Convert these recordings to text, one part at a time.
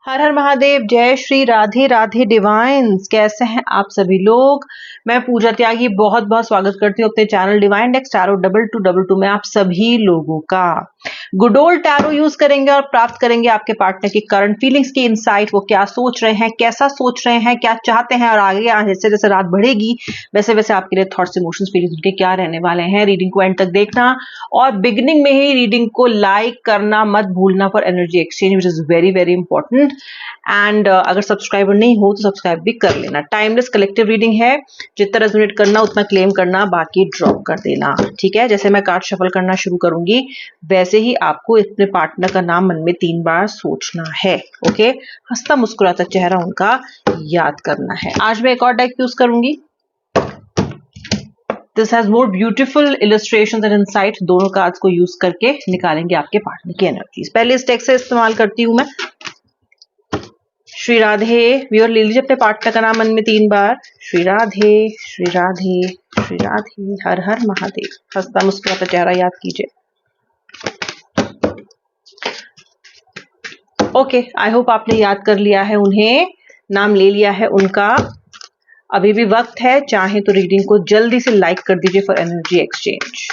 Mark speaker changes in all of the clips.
Speaker 1: हर हर महादेव, जय श्री राधे राधे डिवाइन्स। कैसे हैं आप सभी लोग। मैं पूजा त्यागी बहुत बहुत स्वागत करती हूँ अपने चैनल डिवाइन डेक्स टैरो 2222 में आप सभी लोगों का। गुड ओल्ड टैरो यूज करेंगे और प्राप्त करेंगे आपके पार्टनर की करंट फीलिंग्स की इंसाइट, वो क्या सोच रहे हैं, कैसा सोच रहे हैं, क्या चाहते हैं, और आगे जैसे जैसे रात बढ़ेगी वैसे वैसे आपके लिए थॉट्स, इमोशंस, फीलिंग्स उनके क्या रहने वाले हैं। रीडिंग को एंड तक देखना और बिगिनिंग में ही रीडिंग को लाइक करना मत भूलना for energy exchange, which is very very important. And अगर सब्सक्राइबर नहीं हो तो सब्सक्राइब भी कर लेना। टाइमलेस कलेक्टिव रीडिंग है, जितना रेजोनेट करना उतना क्लेम करना, बाकी ड्रॉप कर देना। ठीक है, जैसे मैं कार्ड शफल करना शुरू करूंगी वैसे ही आपको अपने पार्टनर का नाम मन में 3 बार सोचना है। ओके, हंसता मुस्कुराता चेहरा उनका याद करना है। आज मैं एक और डेक यूज करूंगी। This has more beautiful illustrations and insight. दोनों कार्ड्स को यूज करके निकालेंगे आपके पार्टनर की एनर्जीज। पहले इस डेक से इस्तेमाल करती हूं मैं। श्री राधे। व्यूअर ले लीजिए अपने पार्टनर का नाम मन में 3 बार। श्री राधे, श्री राधे, श्री राधे। हर हर महादेव। हंसता मुस्कुराता चेहरा याद कीजिए। ओके, आई होप आपने याद कर लिया है उन्हें, नाम ले लिया है उनका। अभी भी वक्त है, चाहे तो रीडिंग को जल्दी से लाइक कर दीजिए फॉर एनर्जी एक्सचेंज।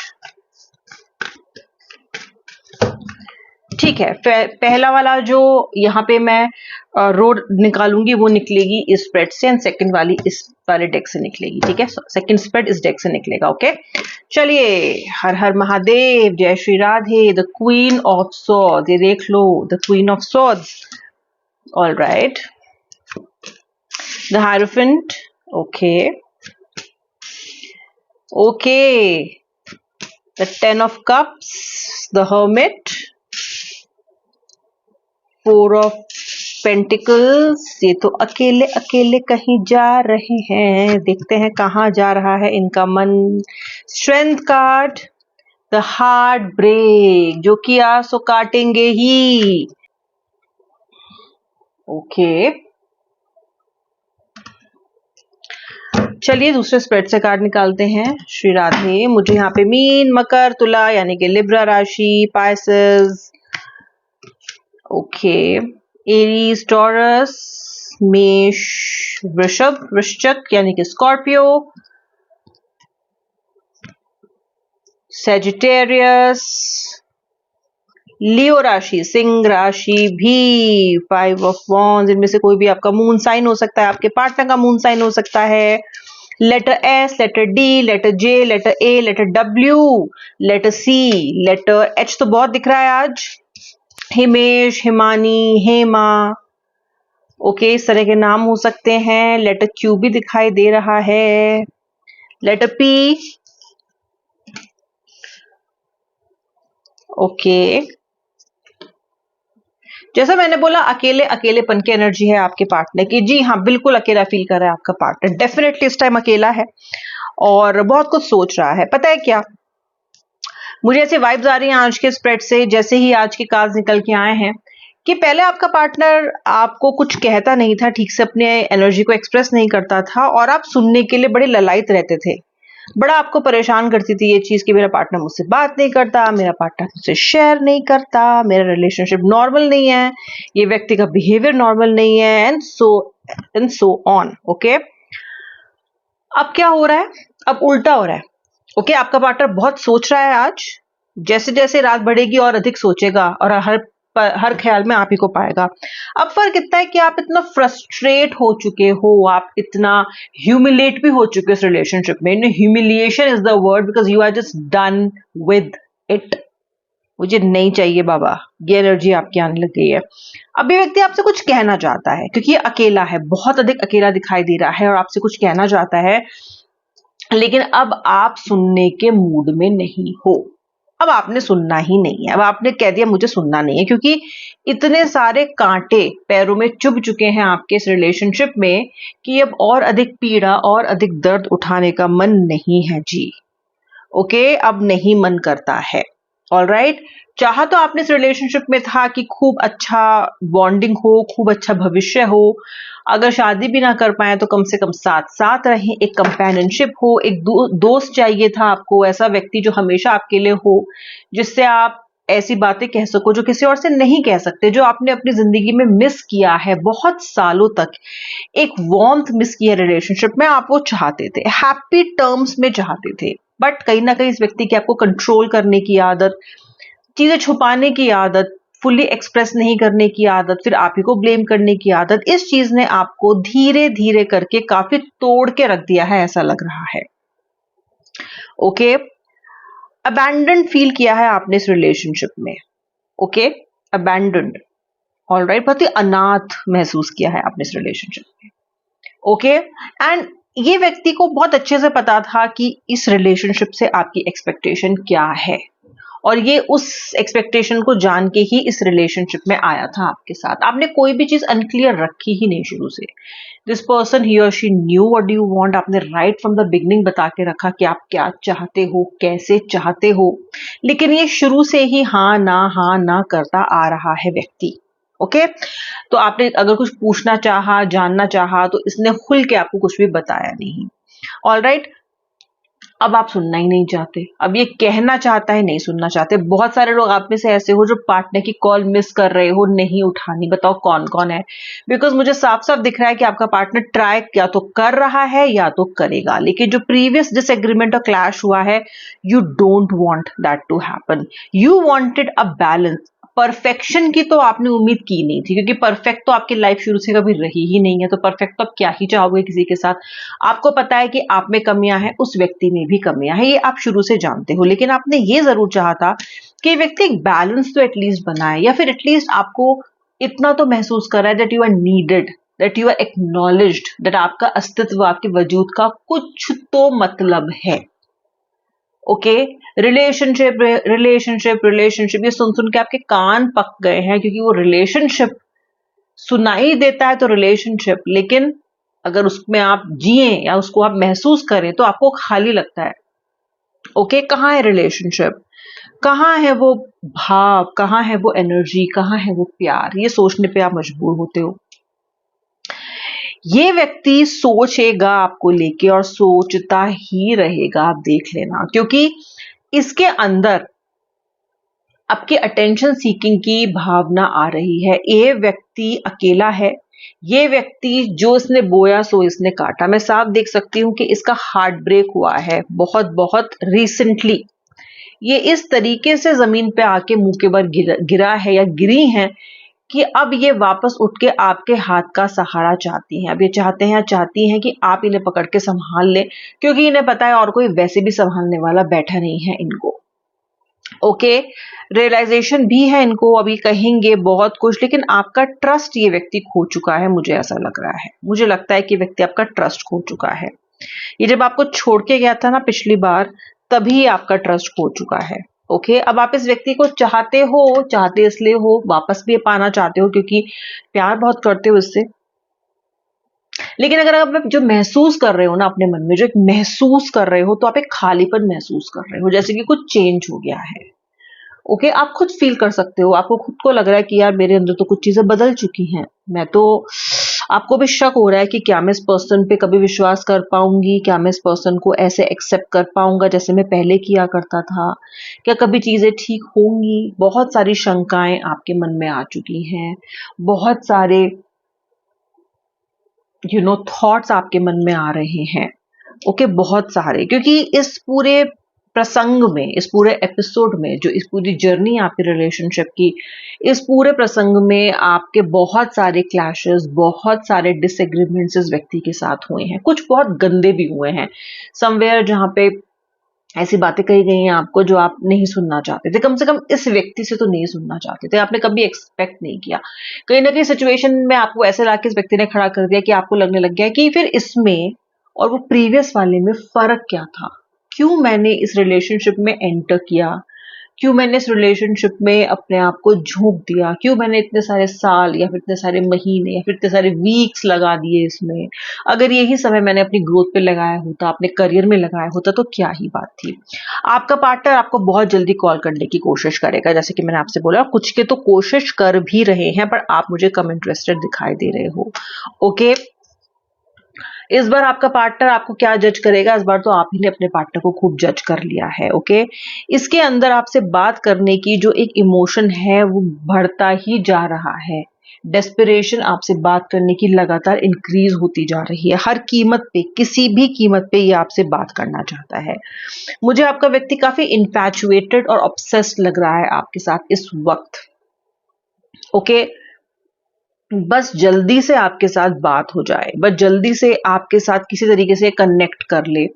Speaker 1: ठीक है, पहला वाला जो यहाँ पे मैं रोड निकालूंगी वो निकलेगी इस स्प्रेड से, एंड सेकंड वाली इस वाले डेक से निकलेगी। ठीक है, सेकंड स्प्रेड इस डेक से निकलेगा। ओके, चलिए। हर हर महादेव, जय Shri Radhe. The queen of swords, ये देख लो, the queen of swords. All right. The hierophant. Okay okay. The 10 of cups, the hermit, 4 of pentacles. ये तो अकेले अकेले कहीं जा रहे हैं, देखते हैं कहाँ जा रहा है इनका मन। Strength card, the heart break, जो कि आंसू काटेंगे ही। ओके, चलिए दूसरे स्प्रेड से कार्ड निकालते हैं। श्री राधे। मुझे यहाँ पे मीन, मकर, तुला यानी कि लिब्रा राशि, पाइसेस, ओके, एरीज, टॉरस, मेष, वृषभ, वृश्चिक यानी कि स्कॉर्पियो, सेजिटेरियस, लियो राशि, सिंह राशि भी, 5 of wands। इनमें से कोई भी आपका मून साइन हो सकता है, आपके पार्टनर का मून साइन हो सकता है। Letter S, letter D, letter J, letter A, letter W, letter C, letter H तो बहुत दिख रहा है आज। हिमेश, हिमानी, हेमा, ओके, इस तरह के नाम हो सकते हैं। लेटर क्यू भी दिखाई दे रहा है। Letter P, okay. जैसा मैंने बोला, अकेले अकेलेपन की एनर्जी है आपके पार्टनर की। जी हाँ, बिल्कुल अकेला फील कर रहा है आपका पार्टनर। डेफिनेटली इस टाइम अकेला है और बहुत कुछ सोच रहा है। पता है क्या, मुझे ऐसे वाइब्स आ रही हैं आज के स्प्रेड से, जैसे ही आज के कार्ड्स निकल के आए हैं, कि पहले आपका पार्टनर आपको कुछ कहता नहीं था, ठीक से अपने एनर्जी को एक्सप्रेस नहीं करता था, और आप सुनने के लिए बड़े ललायत रहते थे। बड़ा आपको परेशान करती थी ये चीज कि मेरा पार्टनर मुझसे बात नहीं करता, मेरा पार्टनर मुझसे शेयर नहीं करता, मेरा रिलेशनशिप नॉर्मल नहीं है, ये व्यक्ति का बिहेवियर नॉर्मल नहीं है, एंड सो ऑन। ओके, अब क्या हो रहा है, अब उल्टा हो रहा है। ओके, आपका पार्टनर बहुत सोच रहा है आज। जैसे जैसे रात बढ़ेगी और अधिक सोचेगा और हर ख्याल में आप ही को पाएगा। अब फर्क इतना है कि आप इतना फ्रस्ट्रेट हो चुके हो, आप इतना ह्यूमिलेट भी हो चुके हो इस रिलेशनशिप में। Humiliation is the word, because you are just done with it. मुझे नहीं चाहिए बाबा, ये एनर्जी आपकी आने लग गई है। अब ये व्यक्ति आपसे कुछ कहना चाहता है, क्योंकि ये अकेला है, बहुत अधिक अकेला दिखाई दे रहा है और आपसे कुछ कहना चाहता है, लेकिन अब आप सुनने के मूड में नहीं हो। अब आपने सुनना ही नहीं है। अब आपने कह दिया मुझे सुनना नहीं है, क्योंकि इतने सारे कांटे पैरों में चुभ चुके हैं आपके इस रिलेशनशिप में कि अब और अधिक पीड़ा और अधिक दर्द उठाने का मन नहीं है जी। ओके, अब नहीं मन करता है। ऑलराइट, चाहा तो आपने इस रिलेशनशिप में था कि खूब अच्छा बॉन्डिंग हो, खूब अच्छा भविष्य हो, अगर शादी भी ना कर पाए तो कम से कम साथ साथ रहें, एक कंपेनियनशिप हो, एक दोस्त चाहिए था आपको, ऐसा व्यक्ति जो हमेशा आपके लिए हो, जिससे आप ऐसी बातें कह सको जो किसी और से नहीं कह सकते, जो आपने अपनी जिंदगी में मिस किया है बहुत सालों तक। एक वार्मथ मिस किया रिलेशनशिप में, आप वो चाहते थे, हैप्पी टर्म्स में चाहते थे, बट कहीं ना कहीं इस व्यक्ति की आपको कंट्रोल करने की आदत, चीजें छुपाने की आदत, फुल्ली एक्सप्रेस नहीं करने की आदत, फिर आप ही को ब्लेम करने की आदत, इस चीज ने आपको धीरे धीरे करके काफी तोड़ के रख दिया है, ऐसा लग रहा है। ओके, अबैंडन्ड फील किया है आपने इस रिलेशनशिप में। ओके, अबैंडन्ड, ऑलराइट, बहुत ही अनाथ महसूस किया है आपने इस रिलेशनशिप में। ओके, एंड ये व्यक्ति को बहुत अच्छे से पता था कि इस रिलेशनशिप से आपकी एक्सपेक्टेशन क्या है, और ये उस एक्सपेक्टेशन को जान के ही इस रिलेशनशिप में आया था आपके साथ। आपने कोई भी चीज अनक्लियर रखी ही नहीं शुरू से। दिस पर्सन, ही और she knew what do you want. आपने राइट फ्रॉम द बिगनिंग बता के रखा कि आप क्या चाहते हो, कैसे चाहते हो, लेकिन ये शुरू से ही हाँ ना करता आ रहा है व्यक्ति। ओके, तो आपने अगर कुछ पूछना चाहा, जानना चाहा, तो इसने खुल के आपको कुछ भी बताया नहीं। ऑलराइट, अब आप सुनना ही नहीं चाहते, अब ये कहना चाहता है, नहीं सुनना चाहते। बहुत सारे लोग आप में से ऐसे हो जो पार्टनर की कॉल मिस कर रहे हो, नहीं उठानी। बताओ कौन कौन है? बिकॉज मुझे साफ साफ दिख रहा है कि आपका पार्टनर ट्राई या तो कर रहा है या तो करेगा, लेकिन जो प्रीवियस डिसएग्रीमेंट और क्लैश हुआ है, you don't want that to happen. You wanted a balance. Perfection की तो आपने उम्मीद की नहीं थी, क्योंकि परफेक्ट तो आपकी लाइफ शुरू से कभी रही ही नहीं है, तो परफेक्ट तो आप क्या ही चाहोगे किसी के साथ। आपको पता है कि आप में कमियां हैं, उस व्यक्ति में भी कमियां हैं, ये आप शुरू से जानते हो, लेकिन आपने ये जरूर चाहा था कि व्यक्ति एक बैलेंस तो एटलीस्ट बनाए, या फिर एटलीस्ट आपको इतना तो महसूस कर रहा है that you are needed, that you are acknowledged, that आपका अस्तित्व, आपके वजूद का कुछ तो मतलब है। ओके, रिलेशनशिप रिलेशनशिप रिलेशनशिप, ये सुन सुन के आपके कान पक गए हैं, क्योंकि वो रिलेशनशिप सुनाई देता है तो रिलेशनशिप, लेकिन अगर उसमें आप जिए या उसको आप महसूस करें तो आपको खाली लगता है। ओके, कहाँ है रिलेशनशिप, कहाँ है वो भाव, कहाँ है वो एनर्जी, कहाँ है वो प्यार? ये सोचने पे आप मजबूर होते हो। ये व्यक्ति सोचेगा आपको लेके, और सोचता ही रहेगा, आप देख लेना, क्योंकि इसके अंदर आपकी अटेंशन सीकिंग की भावना आ रही है। ये व्यक्ति अकेला है, ये व्यक्ति जो इसने बोया सो इसने काटा। मैं साफ देख सकती हूँ कि इसका हार्ट ब्रेक हुआ है बहुत बहुत रिसेंटली। ये इस तरीके से जमीन पे आके मुंह के बल गिरा है या गिरी है कि अब ये वापस उठ के आपके हाथ का सहारा चाहती हैं। अब ये चाहते हैं, चाहती हैं कि आप इन्हें पकड़ के संभाल लें, क्योंकि इन्हें पता है और कोई वैसे भी संभालने वाला बैठा नहीं है इनको। ओके, रियलाइजेशन भी है इनको, अभी कहेंगे बहुत कुछ, लेकिन आपका ट्रस्ट ये व्यक्ति खो चुका है, मुझे ऐसा लग रहा है। मुझे लगता है कि व्यक्ति आपका ट्रस्ट खो चुका है। ये जब आपको छोड़ के गया था ना पिछली बार, तभी आपका ट्रस्ट खो चुका है। ओके, अब आप इस व्यक्ति को चाहते हो, चाहते इसलिए हो, वापस भी पाना चाहते हो क्योंकि प्यार बहुत करते हो इससे, लेकिन अगर आप जो महसूस कर रहे हो ना अपने मन में, जो एक महसूस कर रहे हो, तो आप एक खालीपन महसूस कर रहे हो, जैसे कि कुछ चेंज हो गया है। ओके, आप खुद फील कर सकते हो, आपको खुद को लग रहा है कि यार मेरे अंदर तो कुछ चीजें बदल चुकी हैं। मैं तो, आपको भी शक हो रहा है कि क्या मैं इस पर्सन पे कभी विश्वास कर पाऊंगी, क्या मैं इस पर्सन को ऐसे एक्सेप्ट कर पाऊंगा जैसे मैं पहले किया करता था, क्या कभी चीजें ठीक होंगी। बहुत सारी शंकाएं आपके मन में आ चुकी हैं, बहुत सारे थॉट्स आपके मन में आ रहे हैं। ओके, बहुत सारे, क्योंकि इस पूरे प्रसंग में, इस पूरे एपिसोड में, जो इस पूरी जर्नी आपकी रिलेशनशिप की, इस पूरे प्रसंग में आपके बहुत सारे क्लैशेस, बहुत सारे डिसएग्रीमेंट्स इस व्यक्ति के साथ हुए हैं। कुछ बहुत गंदे भी हुए हैं, समवेयर जहां पे ऐसी बातें कही गई हैं आपको जो आप नहीं सुनना चाहते थे, कम से कम इस व्यक्ति से तो नहीं सुनना चाहते थे, आपने कभी एक्सपेक्ट नहीं किया। कहीं ना कहीं सिचुएशन में आपको ऐसे लाके इस व्यक्ति ने खड़ा कर दिया कि आपको लगने लग गया कि फिर इसमें और वो प्रीवियस वाले में फर्क क्या था, क्यों मैंने इस रिलेशनशिप में एंटर किया, क्यों मैंने इस रिलेशनशिप में अपने आप को झोंक दिया, क्यों मैंने इतने सारे साल या फिर इतने सारे महीने या फिर इतने सारे वीक्स लगा दिए इसमें। अगर यही समय मैंने अपनी ग्रोथ पे लगाया होता, अपने करियर में लगाया होता, तो क्या ही बात थी। आपका पार्टनर आपको बहुत जल्दी कॉल करने की कोशिश करेगा, जैसे कि मैंने आपसे बोला, कुछ के तो कोशिश कर भी रहे हैं, पर आप मुझे कम इंटरेस्टेड दिखाई दे रहे हो। ओके, इस बार आपका पार्टनर आपको क्या जज करेगा, इस बार तो आप ही ने अपने पार्टनर को खूब जज कर लिया है। ओके, इसके अंदर आपसे बात करने की जो एक इमोशन है वो बढ़ता ही जा रहा है। डेस्परेशन आपसे बात करने की लगातार इंक्रीज होती जा रही है। हर कीमत पे, किसी भी कीमत पे ये आपसे बात करना चाहता है। मुझे आपका व्यक्ति काफी इन्फैचुएटेड और ऑब्सेस्ड लग रहा है आपके साथ इस वक्त। ओके, बस जल्दी से आपके साथ बात हो जाए, बस जल्दी से आपके साथ किसी तरीके से कनेक्ट कर ले।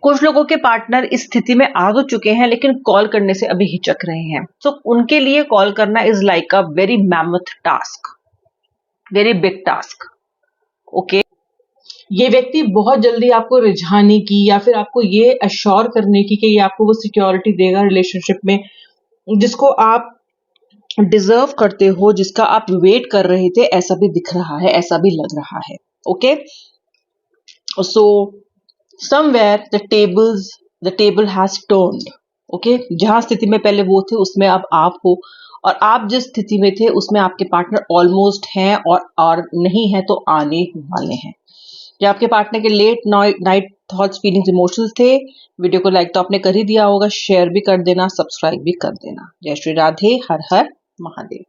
Speaker 1: कुछ लोगों के पार्टनर इस स्थिति में आ तो चुके हैं लेकिन कॉल करने से अभी हिचक रहे हैं। तो उनके लिए कॉल करना is like a very mammoth task, very big task. Okay,
Speaker 2: ये व्यक्ति बहुत जल्दी आपको रिझाने की या फिर आपको ये अश्योर करने की कि ये आपको वो सिक्योरिटी देगा रिलेशनशिप में जिसको आप डिजर्व करते हो, जिसका आप वेट कर रहे थे, ऐसा भी दिख रहा है, ऐसा भी लग रहा है। Okay, so somewhere the table has turned. Okay, जहां स्थिति में पहले वो थे उसमें अब आप हो, और आप जिस स्थिति में थे उसमें आपके पार्टनर ऑलमोस्ट हैं और नहीं है तो आने वाले हैं। जो आपके पार्टनर के late night thoughts, feelings, emotions थे, वीडियो को लाइक तो आपने कर ही दिया होगा, शेयर भी कर देना, सब्सक्राइब भी कर देना। जय श्री राधे, हर हर महादेव।